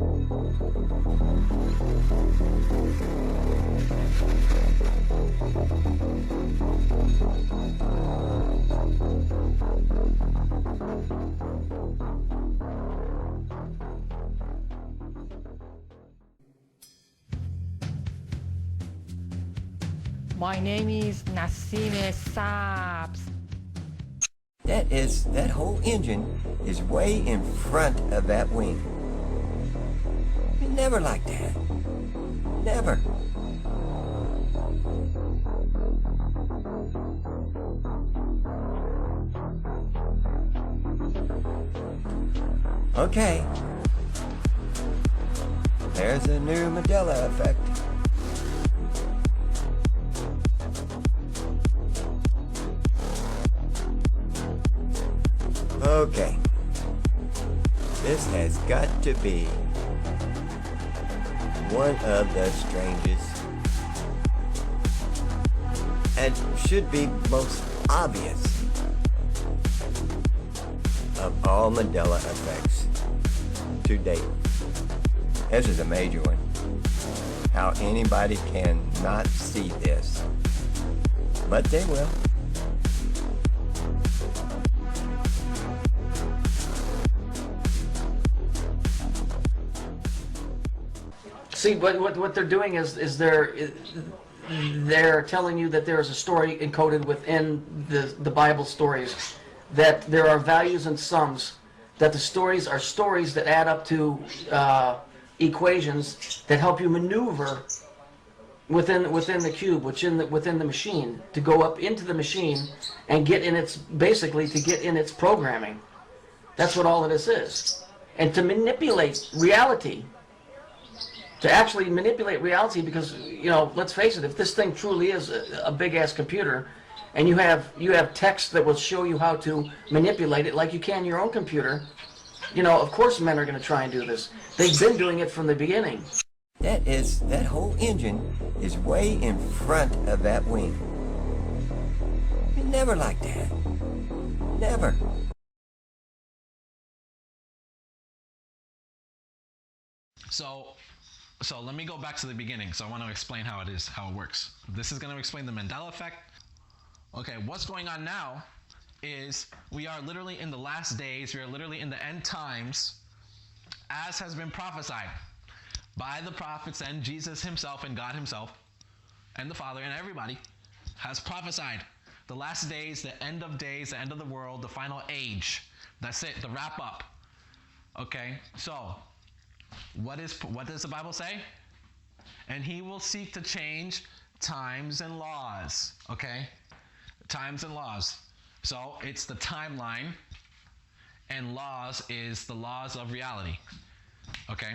My name is Nassim Saabs. That whole engine is way in front of that wing. Never like that. Never. Okay. There's a new Mandela Effect. Okay. This has got to be one of the strangest and should be most obvious of all Mandela effects to date. This is a major one. How anybody can not see this, but they will. See, what they're doing is they're telling you that there is a story encoded within the Bible stories, that there are values and sums, that the stories are stories that add up to equations that help you maneuver within the cube, within the machine, to go up into the machine and get in its programming. That's what all of this is, and to manipulate reality. To actually manipulate reality, because, you know, let's face it, if this thing truly is a big-ass computer, and you have text that will show you how to manipulate it like you can your own computer, you know, of course men are going to try and do this. They've been doing it from the beginning. That whole engine is way in front of that wing. Never like that. Never. So let me go back to the beginning. So I want to explain how it works. This is going to explain the Mandela Effect. Okay, what's going on now is we are literally in the last days. We are literally in the end times, as has been prophesied by the prophets and Jesus himself and God himself and the Father and everybody has prophesied. The last days, the end of days, the end of the world, the final age. That's it, the wrap up. Okay, so what does the Bible say? And he will seek to change times and laws. Okay? Times and laws. So it's the timeline, and laws is the laws of reality. Okay?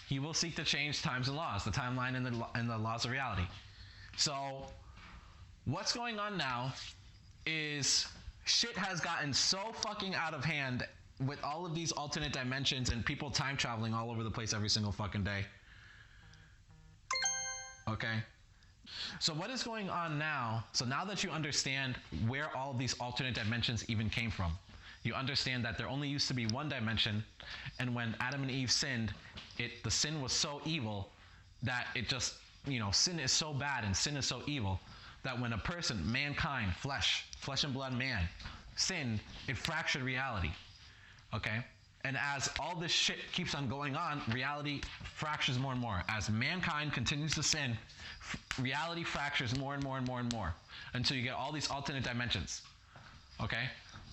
He will seek to change times and laws, the timeline and the laws of reality. So what's going on now is shit has gotten so fucking out of hand with all of these alternate dimensions and people time traveling all over the place every single fucking day. Okay? So what is going on now? So now that you understand where all of these alternate dimensions even came from, you understand that there only used to be one dimension, and when Adam and Eve sinned, the sin was so evil that it just, you know, sin is so bad and sin is so evil that when a person, mankind, flesh and blood man, sinned, it fractured reality. Okay? And as all this shit keeps on going on, reality fractures more and more. As mankind continues to sin, reality fractures more and more and more and more until you get all these alternate dimensions. Okay?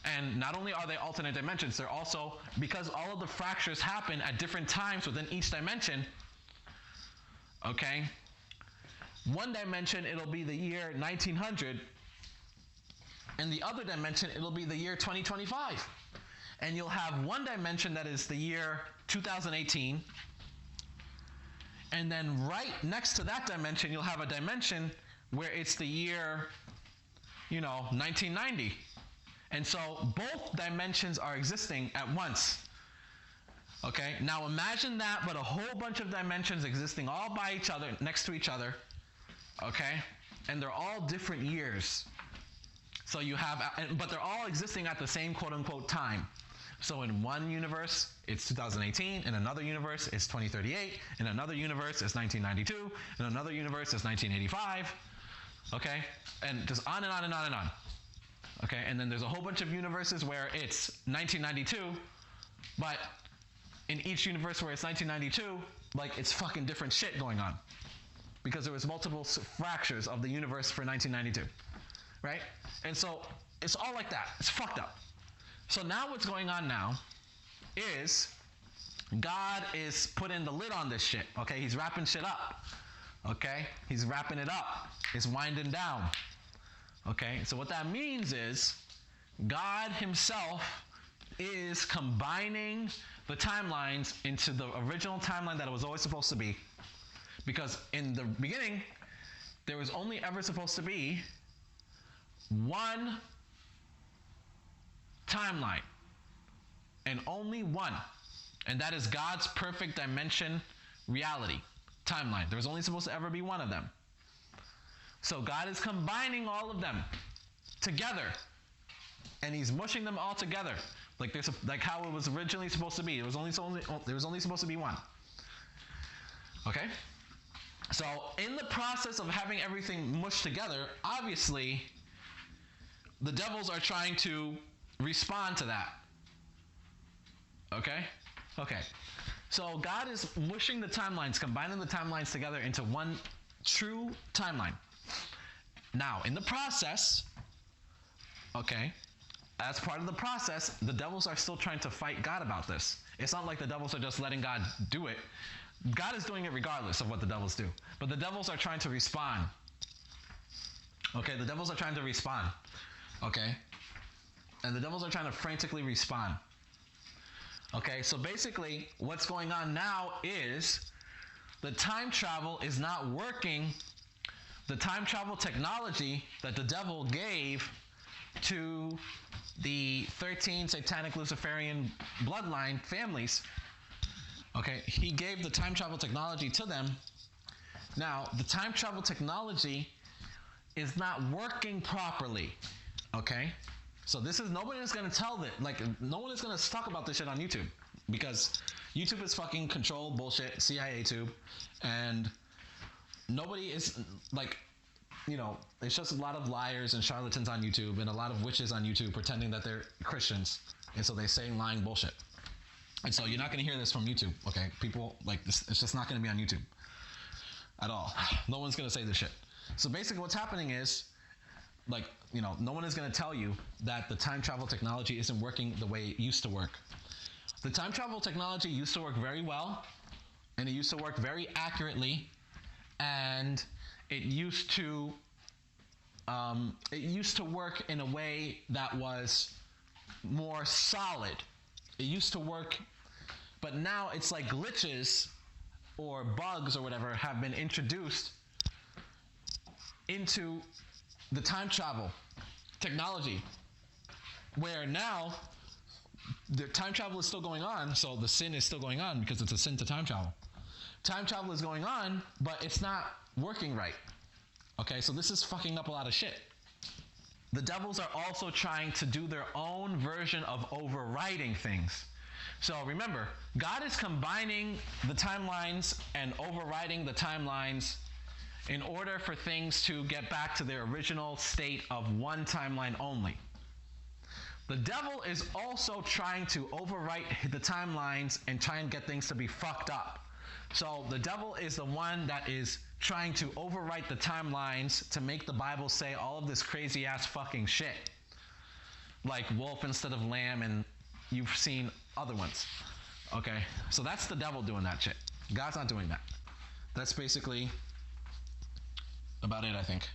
And not only are they alternate dimensions, they're also, because all of the fractures happen at different times within each dimension, okay? One dimension, it'll be the year 1900, and the other dimension, it'll be the year 2025. And you'll have one dimension that is the year 2018, and then right next to that dimension, you'll have a dimension where it's the year, 1990. And so both dimensions are existing at once. Okay, now imagine that, but a whole bunch of dimensions existing all by each other, next to each other. Okay, and they're all different years. So you have, but they're all existing at the same quote unquote time. So in one universe, it's 2018. In another universe, it's 2038. In another universe, it's 1992. In another universe, it's 1985. Okay? And just on and on and on and on. Okay? And then there's a whole bunch of universes where it's 1992, but in each universe where it's 1992, like, it's fucking different shit going on. Because there was multiple fractures of the universe for 1992. Right? And so it's all like that. It's fucked up. So now what's going on now is God is putting the lid on this shit. Okay? He's wrapping shit up. Okay? He's wrapping it up. It's winding down. Okay? So what that means is God himself is combining the timelines into the original timeline that it was always supposed to be. Because in the beginning, there was only ever supposed to be one timeline. And only one. And that is God's perfect dimension reality timeline. There was only supposed to ever be one of them. So God is combining all of them together. And he's mushing them all together. Like there's like how it was originally supposed to be. There was only supposed to be one. Okay? So in the process of having everything mushed together, obviously the devils are trying to respond to that. Okay? Okay. So God is mushing the timelines, combining the timelines together into one true timeline. Now, in the process, okay, as part of the process, the devils are still trying to fight God about this. It's not like the devils are just letting God do it. God is doing it regardless of what the devils do. But the devils are trying to respond. Okay, the devils are trying to respond. Okay? And the devils are trying to frantically respond. Okay, so basically what's going on now is the time travel is not working. The time travel technology that the devil gave to the 13 satanic Luciferian bloodline families, okay, he gave the time travel technology to them. Now, the time travel technology is not working properly, okay? So this is, nobody is going to tell that, like, no one is going to talk about this shit on YouTube, because YouTube is fucking control bullshit, CIA tube, and nobody is, like, you know, it's just a lot of liars and charlatans on YouTube and a lot of witches on YouTube pretending that they're Christians, and so they say lying bullshit. And so you're not going to hear this from YouTube, okay? People, like, this, it's just not going to be on YouTube at all. No one's going to say this shit. So basically what's happening is, like, you know, no one is going to tell you that the time travel technology isn't working the way it used to work. The time travel technology used to work very well, and it used to work very accurately, and it used to work in a way that was more solid. It used to work, but now it's like glitches or bugs or whatever have been introduced into the time travel technology, where now the time travel is still going on, so the sin is still going on because it's a sin to time travel. Time travel is going on, but it's not working right. Okay, so this is fucking up a lot of shit. The devils are also trying to do their own version of overriding things. So remember, God is combining the timelines and overriding the timelines in order for things to get back to their original state of one timeline only. The devil is also trying to overwrite the timelines and try and get things to be fucked up. So the devil is the one that is trying to overwrite the timelines to make the Bible say all of this crazy ass fucking shit. Like wolf instead of lamb, and you've seen other ones. Okay, so that's the devil doing that shit. God's not doing that. That's basically about it, I think.